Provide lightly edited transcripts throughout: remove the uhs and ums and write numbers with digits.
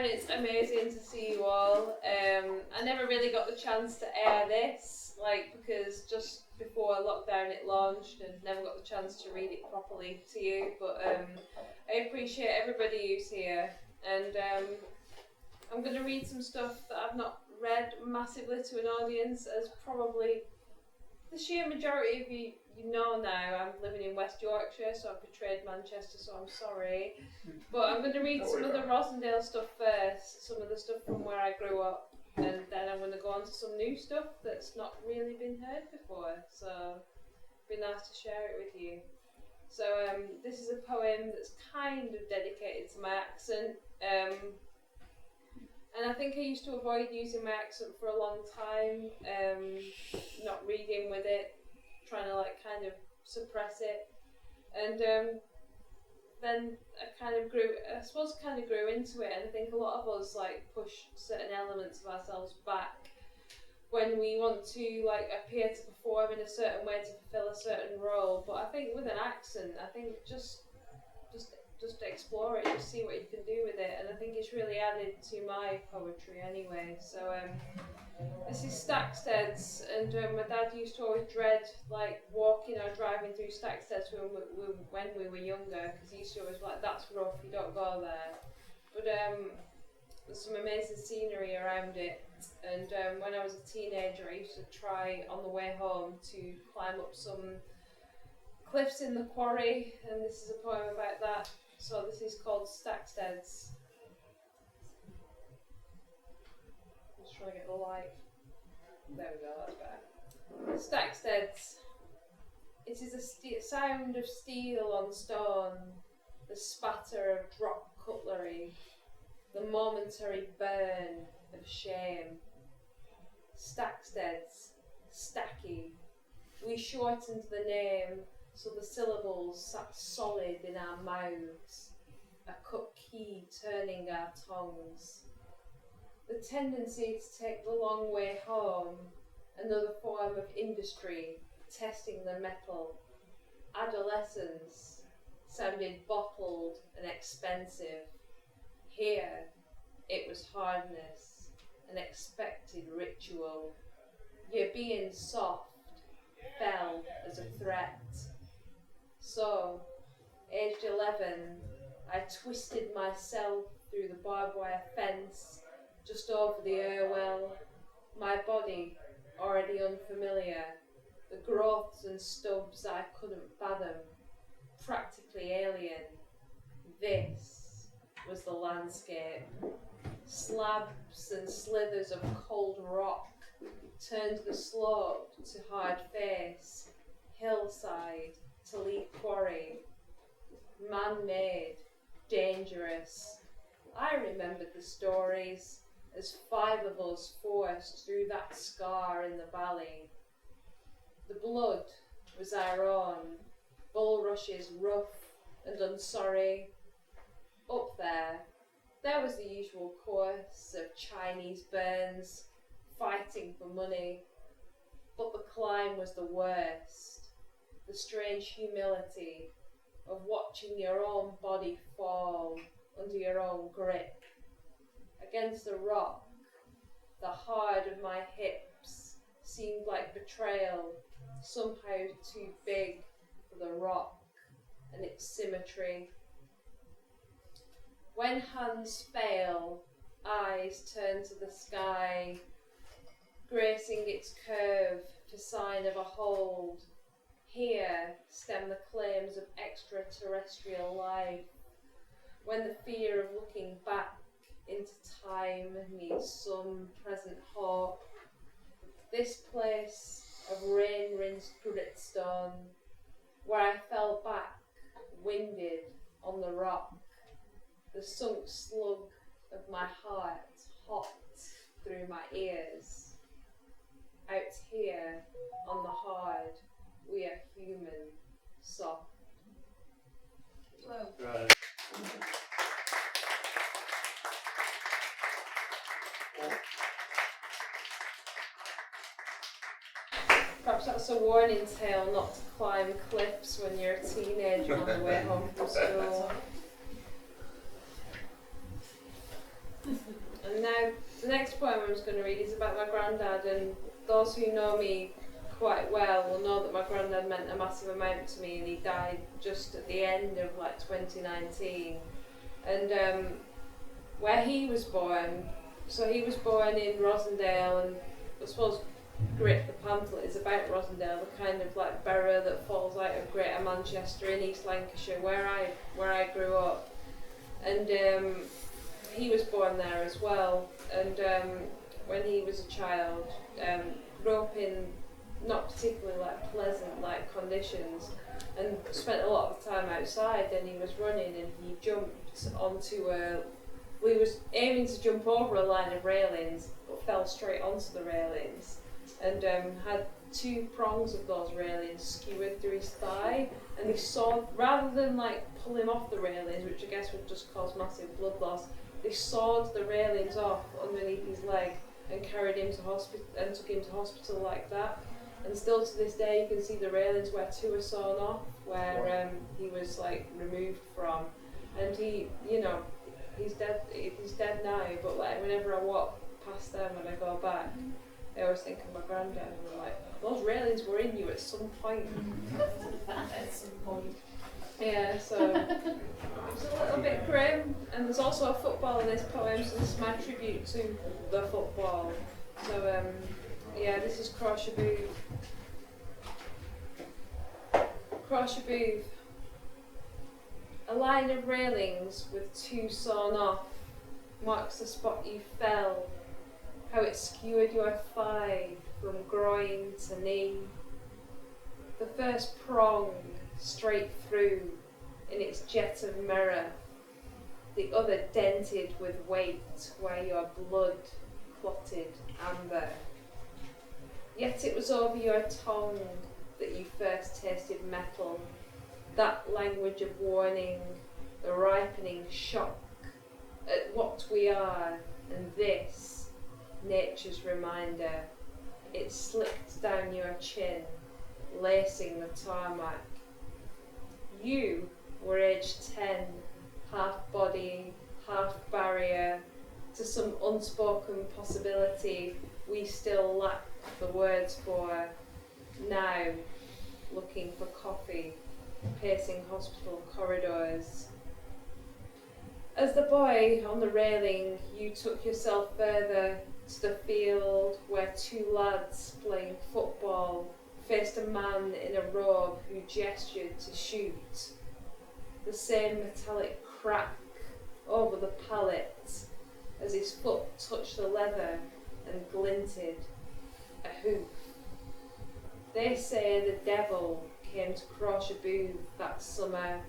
and it's amazing to see you all. I never really got the chance to air this, because just before lockdown it launched and never got the chance to read it properly to you, but I appreciate everybody who's here, and I'm going to read some stuff that I've not read massively to an audience, as probably the sheer majority of you know now. I'm living in West Yorkshire, so I've betrayed Manchester, so I'm sorry. But I'm going to read some of the Rosendale stuff first, some of the stuff from where I grew up, and then I'm going to go on to some new stuff that's not really been heard before, so it'd be nice to share it with you. So this is a poem that's kind of dedicated to my accent, and I think I used to avoid using my accent for a long time, not reading with it, trying to kind of suppress it, and then I kind of grew into it, and I think a lot of us push certain elements of ourselves back when we want to appear to perform in a certain way to fulfill a certain role. But I think with an accent, I think just explore it, just see what you can do with it, and I think it's really added to my poetry anyway. So this is Stacksteads, and my dad used to always dread walking or driving through Stacksteads when we were younger, because he used to always be like, that's rough, you don't go there. But there's some amazing scenery around it, and when I was a teenager I used to try on the way home to climb up some cliffs in the quarry, and this is a poem about that. So this is called Stacksteads. I'm just trying to get the light. There we go, that's better. Stacksteads. It is a sound of steel on stone, the spatter of dropped cutlery, the momentary burn of shame. Stacksteads, stacky. We shortened the name so the syllables sat solid in our mouths, a cut key turning our tongues. The tendency to take the long way home, another form of industry, testing the metal. Adolescence sounded bottled and expensive. Here, it was hardness, an expected ritual. Your being soft fell as a threat. So, aged 11, I twisted myself through the barbed wire fence just over the Irwell, my body already unfamiliar, the growths and stubs I couldn't fathom, practically alien. This was the landscape. Slabs and slithers of cold rock turned the slope to hard face, hillside to lead quarry. Man-made, dangerous. I remembered the stories as 5 of us forced through that scar in the valley. The blood was our own, bulrushes rough and unsorry. Up there was the usual course of Chinese burns, fighting for money. But the climb was the worst, the strange humility of watching your own body fall under your own grip. Against the rock, the hard of my hips seemed like betrayal, somehow too big for the rock and its symmetry. When hands fail, eyes turn to the sky, gracing its curve for sign of a hold. Here stem the claims of extraterrestrial life, when the fear of looking back into time needs some present hope. This place of rain-rinsed gritstone, where I fell back, winded on the rock, the sunk slug of my heart hot through my ears. Out here on the hard, we are human, soft. Hello. Right. Perhaps that's a warning tale not to climb cliffs when you're a teenager on the way home from school. now, the next poem I was going to read is about my granddad, and those who know me quite well will know that my granddad meant a massive amount to me, and he died just at the end of 2019. And where he was born, so he was born in Rosendale, and I suppose Grit, the pamphlet, is about Rosendale, the kind of borough that falls out of Greater Manchester in East Lancashire, where I grew up. And he was born there as well, and when he was a child, grew up in not particularly pleasant conditions, and spent a lot of time outside. And he was running, and he jumped onto he was aiming to jump over a line of railings, but fell straight onto the railings, and had two prongs of those railings skewered through his thigh, and they sawed, rather than pull him off the railings, which I guess would just cause massive blood loss, they sawed the railings off underneath his leg and carried him to hospital and took him to hospital like that. And still to this day you can see the railings where two are sawn off, where he was removed from. And he, he's dead now, but whenever I walk past them when I go back, I always think of my granddad, and I'm those railings were in you at some point. At some point. Yeah, so it's a little bit grim, and there's also a football in this poem, so this is my tribute to the football. So this is Croshabooth. Croshabooth. A line of railings with two sawn off marks the spot you fell, how it skewered your thigh from groin to knee. The first prong straight through in its jet of mirror, the other dented with weight where your blood clotted amber. Yet it was over your tongue that you first tasted metal, that language of warning, the ripening shock at what we are, and this, nature's reminder. It slipped down your chin, lacing the tarmac. You were aged 10, half body, half barrier, to some unspoken possibility we still lack the words for. Now, looking for coffee, pacing hospital corridors. As the boy on the railing, you took yourself further to the field where two lads playing football faced a man in a robe who gestured to shoot. The same metallic crack over the pallet as his foot touched the leather and glinted. A hoof. They say the devil came to Croshabooth that summer,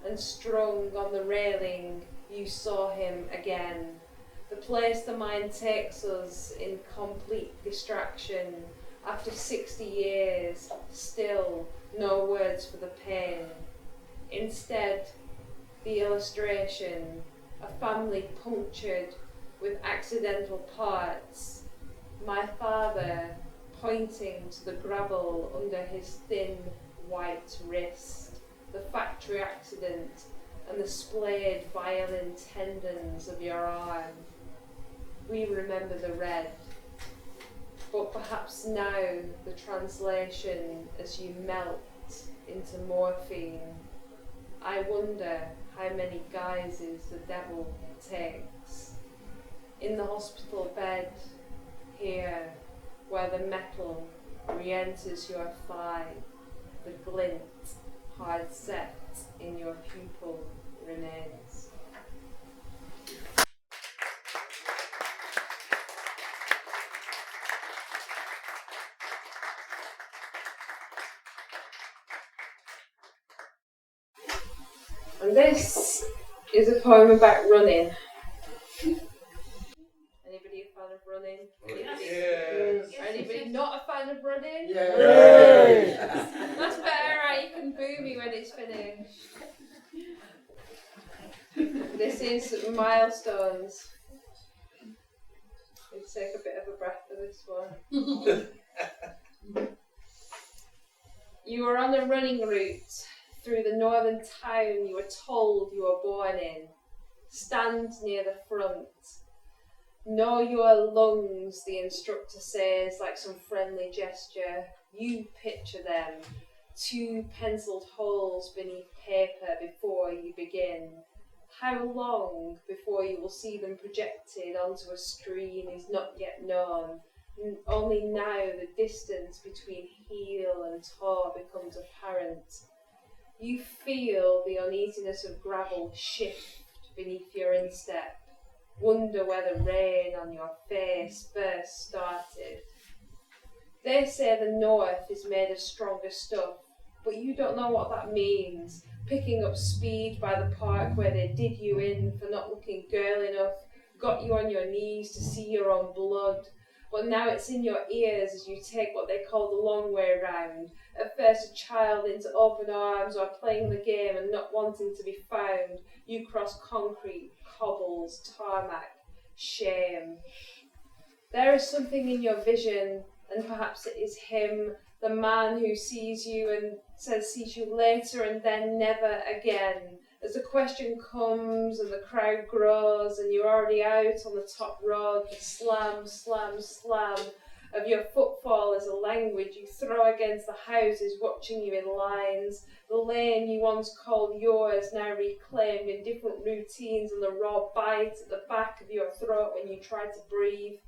and strung on the railing you saw him again. The place the mind takes us in complete distraction. After 60 years, still no words for the pain. Instead, the illustration, a family punctured with accidental parts. My father pointing to the gravel under his thin white wrist, the factory accident and the splayed violin tendons of your arm. We remember the red, but perhaps now the translation as you melt into morphine. I wonder how many guises the devil takes. In the hospital bed, here, where the metal re-enters your thigh, the glint, hard set in your pupil, remains. And this is a poem about running. Anybody a fan of running? Yes. Anybody not a fan of running? Yes. That's better, right? You can boo me when it's finished. This is Milestones. Let's take a bit of a breath for this one. You were on a running route through the northern town you were told you were born in. Stand near the front. Know your lungs, the instructor says, like some friendly gesture. You picture them, 2 penciled holes beneath paper before you begin. How long before you will see them projected onto a screen is not yet known. Only now the distance between heel and toe becomes apparent. You feel the uneasiness of gravel shift beneath your instep. Wonder where the rain on your face first started. They say the north is made of stronger stuff, but you don't know what that means. Picking up speed by the park where they did you in for not looking girl enough, got you on your knees to see your own blood. But now it's in your ears as you take what they call the long way round. At first a child into open arms or playing the game and not wanting to be found, you cross concrete, cobbles, tarmac, shame. There is something in your vision, and perhaps it is him, the man who sees you and says sees you later and then never again. As the question comes and the crowd grows and you're already out on the top road, the slam, slam, slam of your footfall is a language you throw against the houses watching you in lines. The lane you once called yours, now reclaimed in different routines, and the raw bite at the back of your throat when you try to breathe.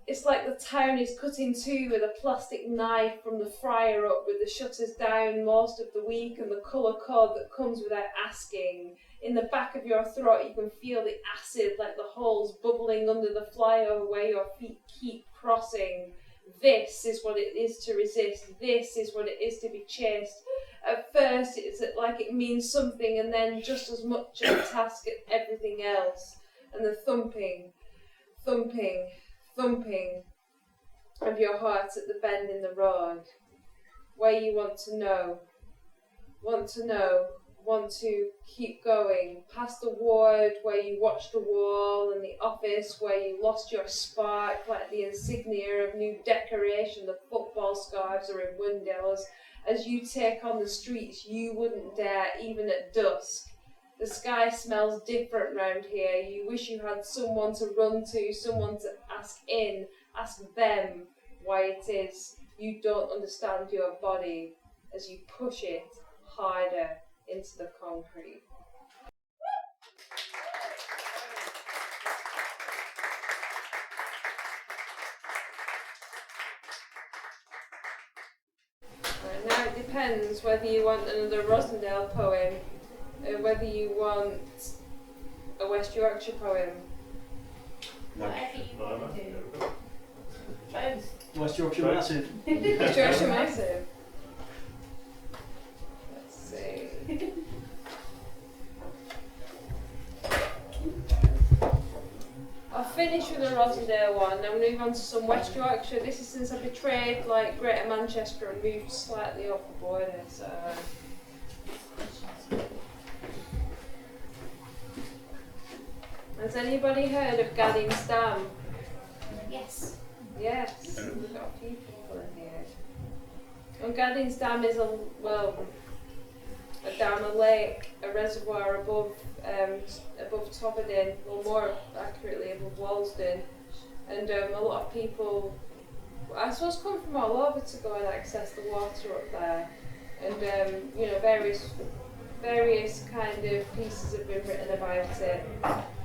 It's like the town is cut in two with a plastic knife from the fryer up with the shutters down most of the week and the colour code that comes without asking. In the back of your throat you can feel the acid like the holes bubbling under the flyover where your feet keep crossing. This is what it is to resist. This is what it is to be chased. At first it's like it means something and then just as much of a task as everything else. And the thumping of your heart at the bend in the road, where you want to keep going, past the ward where you watch the wall and the office where you lost your spark like the insignia of new decoration, the football scarves are in windows. As you take on the streets you wouldn't dare even at dusk. The sky smells different round here. You wish you had someone to run to, someone to ask them why it is you don't understand your body as you push it harder into the concrete. Now it depends whether you want another Rosendale poem or whether you want a West Yorkshire poem. Whatever you want to do. Both. West Yorkshire Massive. West Yorkshire Massive. Let's see. I'll finish with a Rosendale one, then we'll move on to some West Yorkshire. This is since I betrayed like Greater Manchester and moved slightly off the border, so... Has anybody heard of Gadding's Dam? Yes. Yes, we've got a few people in here. And Gadding's Dam is a dam, a lake, a reservoir above Toberdin, or more accurately above Walsden. And a lot of people, I suppose, come from all over to go and access the water up there. And various kind of pieces have been written about it.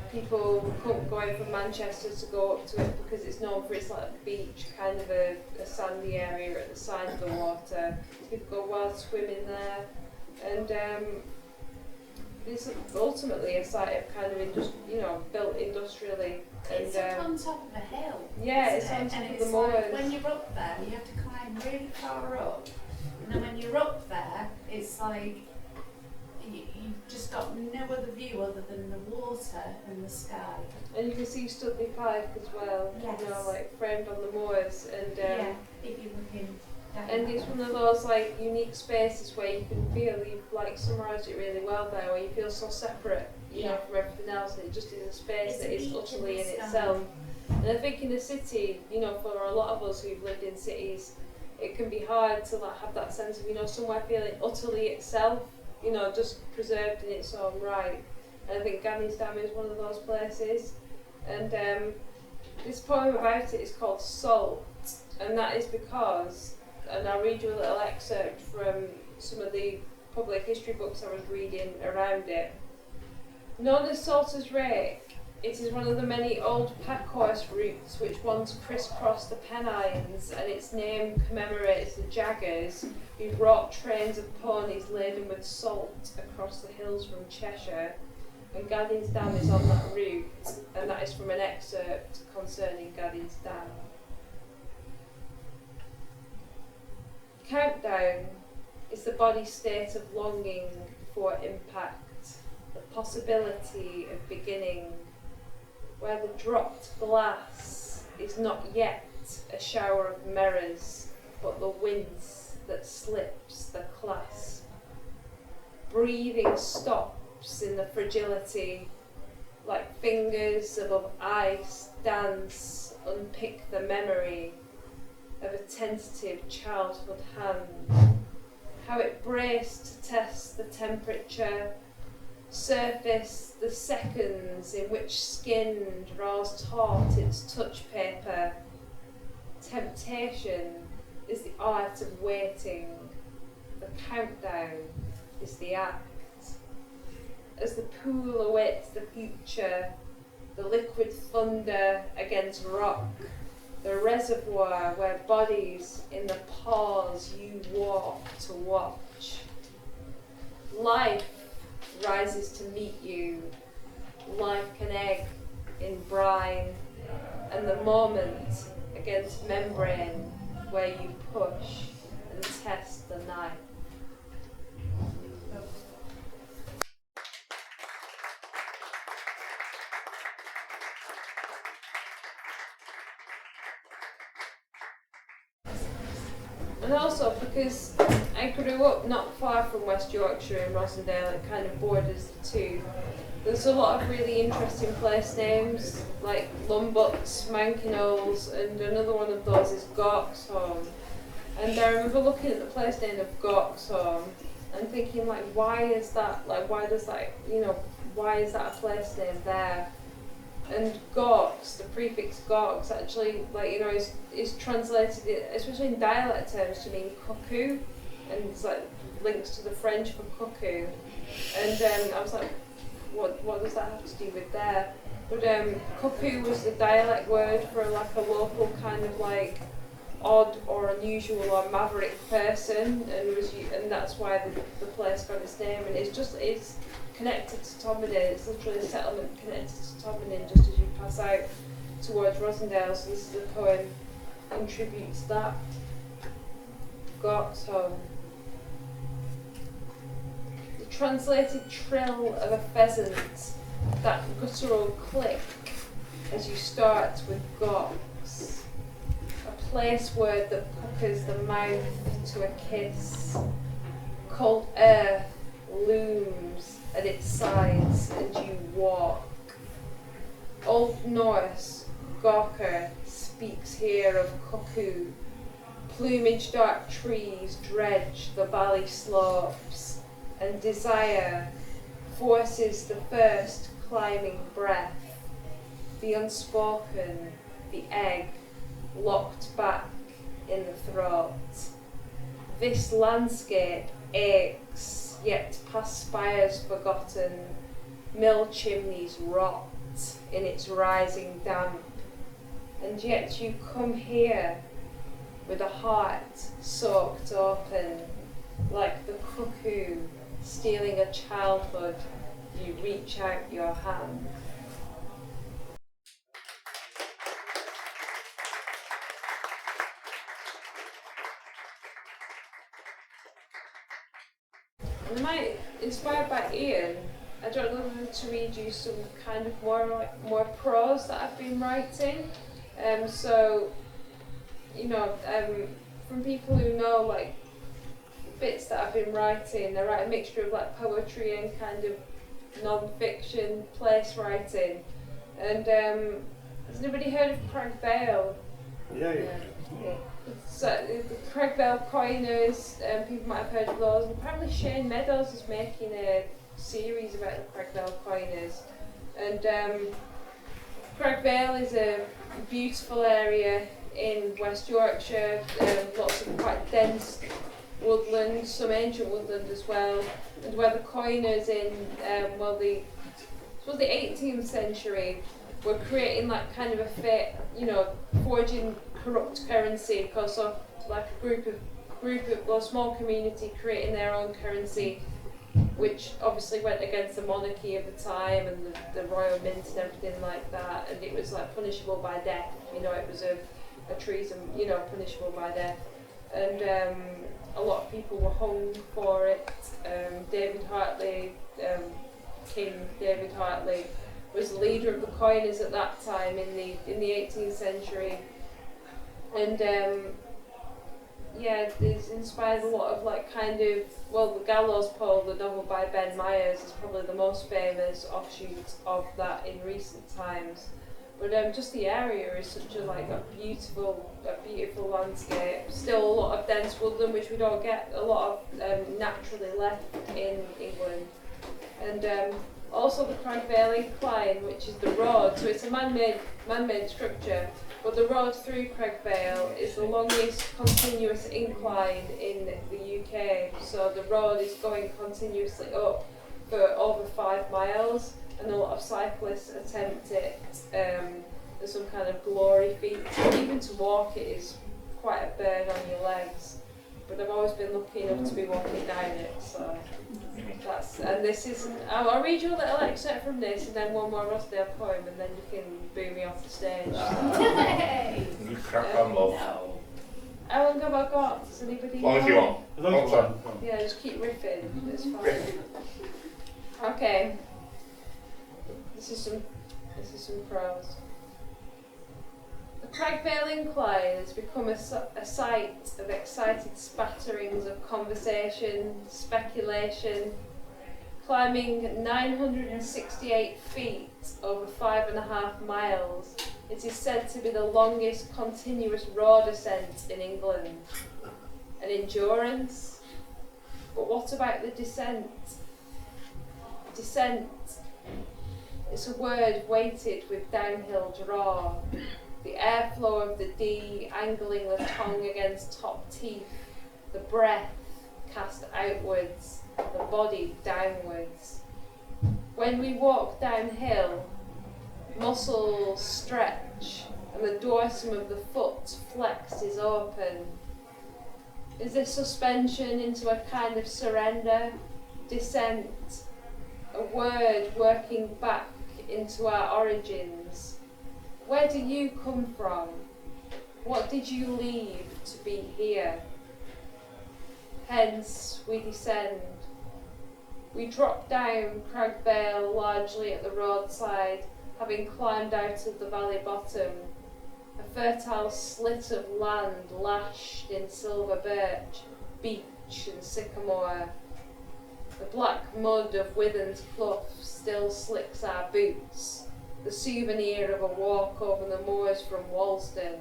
People come going from Manchester to go up to it because it's known for its like beach, kind of a sandy area at the side of the water. People go wild swimming there, and it's ultimately a site of kind of built industrially. It's up on top of a hill. Yeah, it's on top of the moors. Like when you're up there, you have to climb really far up, and then when you're up there, it's like you've just got no other view other than the water and the sky. And you can see Studley Pike as well, yes. Like framed on the moors. And yeah, if you're looking down. And it's one of those like unique spaces where you can feel you've like summarised it really well there, where you feel so separate, you know, from everything else, and it just is a space that is utterly in itself. And I think in the city, for a lot of us who've lived in cities, it can be hard to like have that sense of, somewhere feeling utterly itself, just preserved in its own right. And I think Gadding's Dam is one of those places. And this poem about it is called Salt, and that is because, and I'll read you a little excerpt from some of the public history books I was reading around it. Known as Salter's Rake, it is one of the many old packhorse routes which once crisscrossed the Pennines, and its name commemorates the jaggers who brought trains of ponies laden with salt across the hills from Cheshire, and Gadding's Dam is on that route, and that is from an excerpt concerning Gadding's Dam. Countdown is the body's state of longing before impact, the possibility of beginning, where the dropped glass is not yet a shower of mirrors, but the wince that slips the clasp. Breathing stops in the fragility, like fingers above ice dance, unpick the memory of a tentative childhood hand. How it braced to test the temperature, surface the seconds in which skin draws taut its touch paper. Temptation is the art of waiting. The countdown is the act. As the pool awaits the future, the liquid thunder against rock, the reservoir where bodies in the pause you walk to watch. Life rises to meet you like an egg in brine, and the moment against membrane where you push and test the knife. And also because I grew up not far from West Yorkshire in Rosendale, it kind of borders the two. There's a lot of really interesting place names like Lumbutts, Mankinolls, and another one of those is Gawksholm. And I remember looking at the place name of Gawksholm and thinking, like, why is that a place name there? And Gawks, the prefix Gawks, actually, is translated, especially in dialect terms, to mean cuckoo, and it's like links to the French for cuckoo. And I was like, what does that have to do with there? But cuckoo was the dialect word for like a local kind of like odd or unusual or maverick person, and that's why the place got its name. And it's connected to Tomodin. It's literally a settlement connected to Tomodin just as you pass out towards Rosendale. So this is a poem in tribute to that. Gawksholm. The translated trill of a pheasant, that guttural click as you start with gawks. A place word that puckers the mouth to a kiss. Cold earth looms at its sides and you walk. Old Norse, Gawker, speaks here of cuckoo. Plumage dark trees dredge the valley slopes, and desire forces the first climbing breath. The unspoken, the egg, locked back in the throat. This landscape aches, yet past spires forgotten, mill chimneys rot in its rising damp, and yet you come here with a heart soaked open, like the cuckoo stealing a childhood, you reach out your hand. And inspired by Ian, I don't know whether to read you some kind of more prose that I've been writing. From people who know like bits that I've been writing, I write a mixture of like poetry and kind of non-fiction place writing. And has anybody heard of Vale? Yeah. So the Vale coiners, people might have heard of those. And apparently Shane Meadows is making a series about the Vale coiners. And Crag Vale is a beautiful area in West Yorkshire, lots of quite dense woodland, some ancient woodland as well, and where the coiners in, the 18th century were creating like kind of forging corrupt currency, because of like a small community creating their own currency, which obviously went against the monarchy of the time and the royal mint and everything like that, and it was like punishable by death. It was a treason, punishable by death, and a lot of people were hung for it. David Hartley, King David Hartley, was the leader of the coiners at that time in the 18th century, and it's inspired a lot of the gallows pole, the novel by Ben Myers, is probably the most famous offshoot of that in recent times. But just the area is such a beautiful landscape. Still a lot of dense woodland, which we don't get a lot of naturally left in England. And also the Crag Vale incline, which is the road. So it's a man-made structure, but the road through Crag Vale is the longest continuous incline in the UK. So the road is going continuously up for over 5 miles. And a lot of cyclists attempt it as some kind of glory feat. Even to walk it is quite a burden on your legs. But I've always been lucky enough to be walking down it, so I'll read you a little excerpt from this and then one more Rosdale poem, and then you can boo me off the stage. You crack on, love. No. How long have I got? Does anybody As long as you want. As long as you want. Yeah, just keep riffing. It's fine. Okay. This is some prose. The Crag Vale incline has become a site of excited spatterings of conversation, speculation. Climbing 968 feet over 5.5 miles, it is said to be the longest continuous road ascent in England. An endurance? But what about the descent? Descent. It's a word weighted with downhill draw. The airflow of the D angling the tongue against top teeth. The breath cast outwards, the body downwards. When we walk downhill, muscles stretch and the dorsum of the foot flexed is open. Is this suspension into a kind of surrender, descent, a word working back into our origins? Where do you come from? What did you leave to be here? Hence we descend. We drop down Crag Vale largely at the roadside, having climbed out of the valley bottom, a fertile slit of land lashed in silver birch, beech and sycamore. The black mud of Withens Clough still slicks our boots, the souvenir of a walk over the moors from Walsden.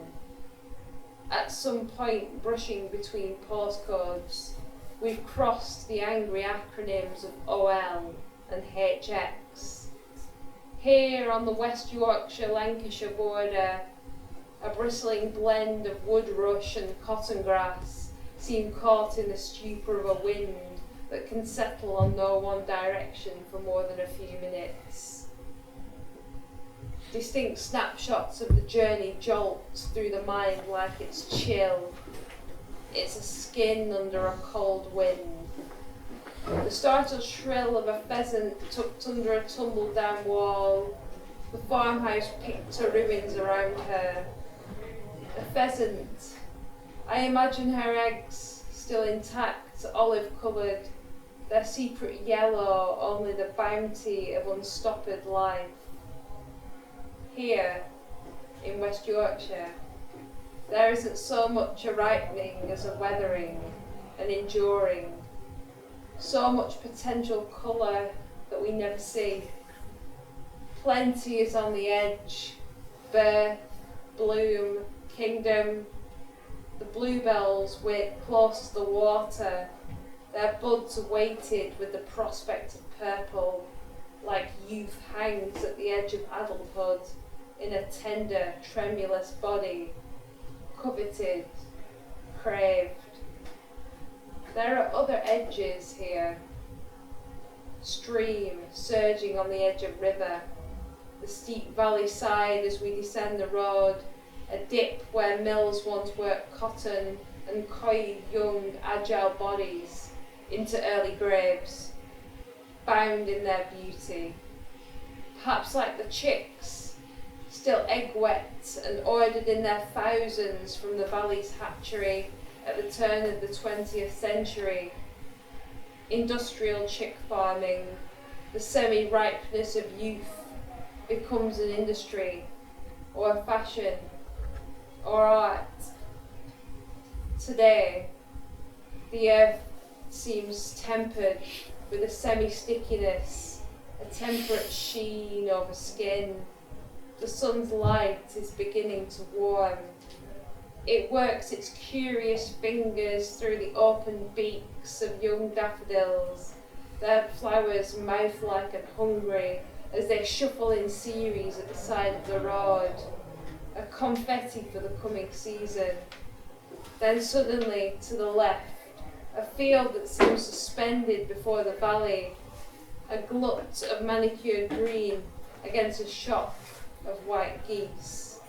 At some point, brushing between postcodes, we've crossed the angry acronyms of OL and HX. Here on the West Yorkshire-Lancashire border, a bristling blend of wood rush and cotton grass seem caught in the stupor of a wind that can settle on no one direction for more than a few minutes. Distinct snapshots of the journey jolt through the mind like it's chill. It's a skin under a cold wind. The startled shrill of a pheasant tucked under a tumbled down wall. The farmhouse picked to ruins around her. A pheasant. I imagine her eggs still intact, olive-coloured, their secret yellow only the bounty of unstoppered life. Here, in West Yorkshire, there isn't so much a ripening as a weathering, an enduring. So much potential colour that we never see. Plenty is on the edge, birth, bloom, kingdom. The bluebells wait close to the water, their buds are weighted with the prospect of purple, like youth hangs at the edge of adulthood, in a tender, tremulous body, coveted, craved. There are other edges here. Stream surging on the edge of river, the steep valley side as we descend the road, a dip where mills once worked cotton and coiled young, agile bodies into early graves, bound in their beauty. Perhaps like the chicks, still egg wet and ordered in their thousands from the valley's hatchery at the turn of the 20th century. Industrial chick farming, the semi-ripeness of youth, becomes an industry, or a fashion, or art. Today, the earth seems tempered with a semi-stickiness, a temperate sheen over skin. The sun's light is beginning to warm. It works its curious fingers through the open beaks of young daffodils, their flowers mouth-like and hungry as they shuffle in series at the side of the road, a confetti for the coming season. Then suddenly, to the left, a field that seems suspended before the valley, a glut of manicured green against a shock of white geese.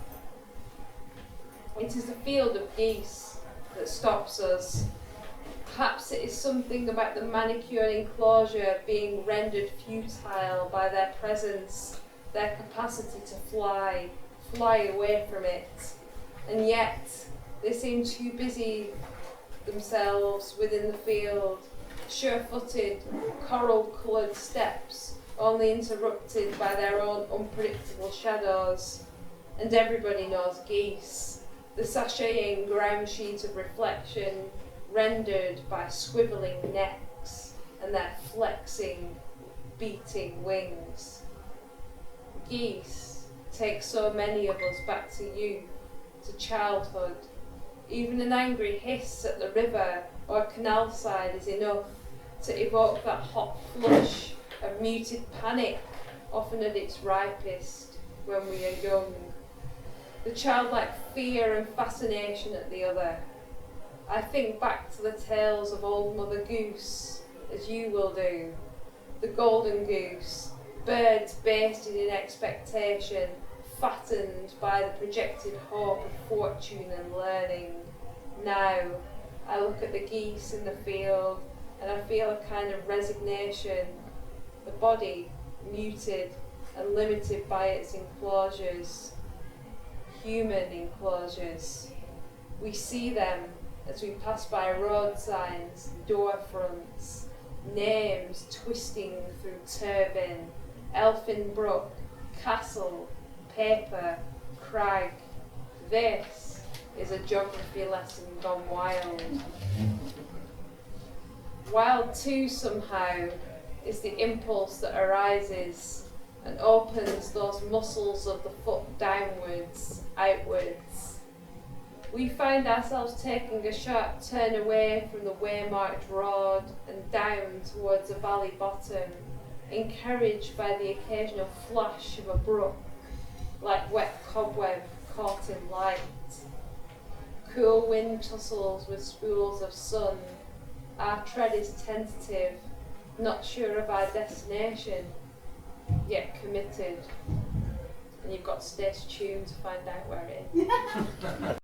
It is the field of geese that stops us. Perhaps it is something about the manicured enclosure being rendered futile by their presence, their capacity to fly away from it. And yet, they seem too busy themselves within the field, sure-footed, coral-coloured steps, only interrupted by their own unpredictable shadows. And everybody knows geese, the sashaying ground sheet of reflection, rendered by swivelling necks and their flexing, beating wings. Geese take so many of us back to youth, to childhood. Even an angry hiss at the river or canal side is enough to evoke that hot flush of muted panic, often at its ripest when we are young. The childlike fear and fascination at the other. I think back to the tales of old Mother Goose, as you will do. The golden goose, birds basted in expectation, fattened by the projected hope of fortune and learning. Now, I look at the geese in the field and I feel a kind of resignation. The body, muted and limited by its enclosures, human enclosures. We see them as we pass by road signs, door fronts, names twisting through Turbin, Elfin Brook, Castle, Paper, Crag. This is a geography lesson gone wild. Wild too, somehow, is the impulse that arises and opens those muscles of the foot downwards, outwards. We find ourselves taking a sharp turn away from the waymarked road and down towards a valley bottom, encouraged by the occasional flash of a brook, like wet cobweb caught in light. Cool wind tussles with spools of sun. Our tread is tentative, not sure of our destination, yet committed. And you've got to stay tuned to find out where it is.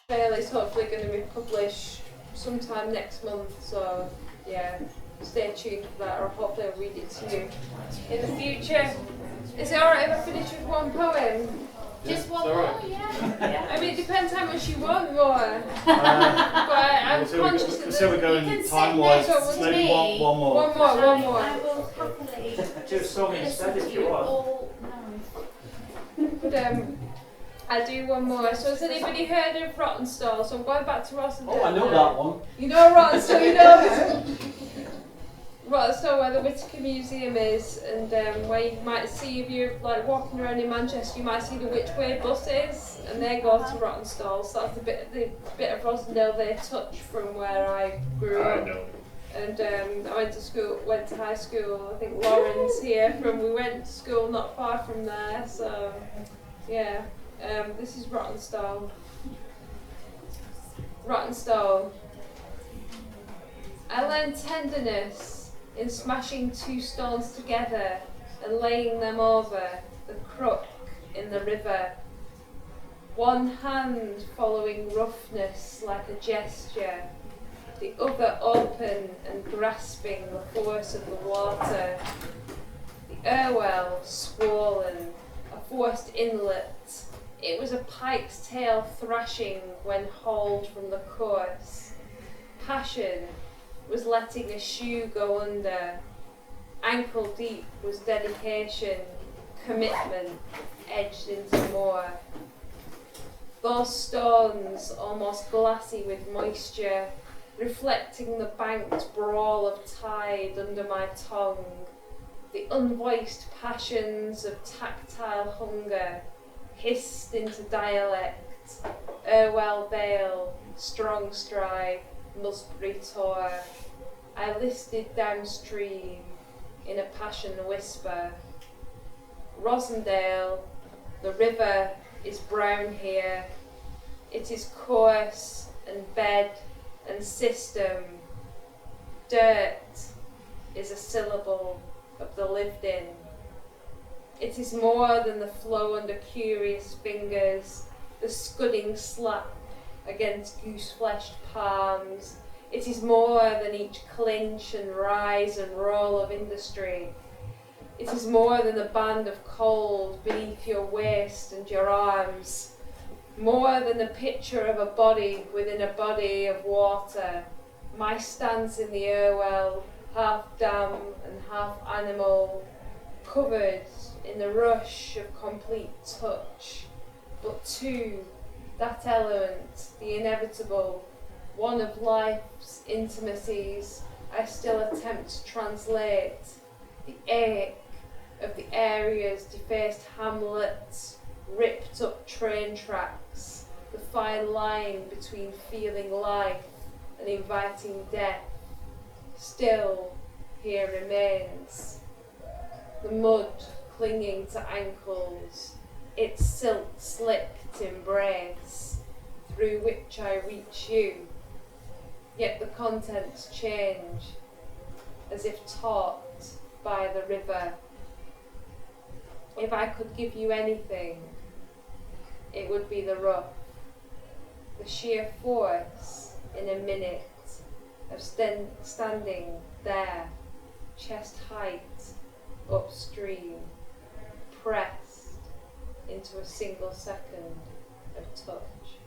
Vale is hopefully going to be published sometime next month, so yeah, stay tuned for that, or hopefully I'll read it to you in the future. Is it alright if I finish with one poem? Just one more, yeah. I mean, it depends how much you want more. But I'm conscious that so we're going time-wise, maybe one more. One more. I will happily Do a song instead if you want. all night. But I do one more. So has anybody heard of Rottenstall? So I'm going back to Rossendale. Oh, I know that one. You know Rottenstall, you know this one. Right, so where the Whitaker Museum is, and where you might see, if you're like walking around in Manchester, you might see the Which Way buses, and they go to Rottenstall. So that's the bit of Rosendale they touch from where I grew I up. know. And I went to high school. I think Lauren's here we went to school not far from there. So yeah, this is Rottenstall. Rottenstall. I learned tenderness in smashing two stones together and laying them over the crook in the river. One hand following roughness like a gesture, the other open and grasping the force of the water. The Irwell swollen, a forced inlet. It was a pike's tail thrashing when hauled from the course. Passion was letting a shoe go under. Ankle deep was dedication, commitment, edged into more. Those stones, almost glassy with moisture, reflecting the banked brawl of tide under my tongue, the unvoiced passions of tactile hunger, hissed into dialect, Irwell Vale, Strong Stride, Musbury Tor. I listed downstream in a passion whisper. Rosendale, the river is brown here. It is course and bed and system. Dirt is a syllable of the lived in. It is more than the flow under curious fingers, the scudding slap against goose-fleshed palms. It is more than each clinch and rise and roll of industry. It is more than the band of cold beneath your waist and your arms. More than the picture of a body within a body of water. My stance in the Irwell, half dam and half animal, covered in the rush of complete touch, but too, that element, the inevitable, one of life's intimacies, I still attempt to translate. The ache of the area's defaced hamlets, ripped up train tracks, the fine line between feeling life and inviting death, still here remains. The mud clinging to ankles, its silt-slicked embrace, through which I reach you, yet the contents change, as if taught by the river. If I could give you anything, it would be the rough, the sheer force in a minute of standing there, chest height, upstream, pressed into a single second of touch.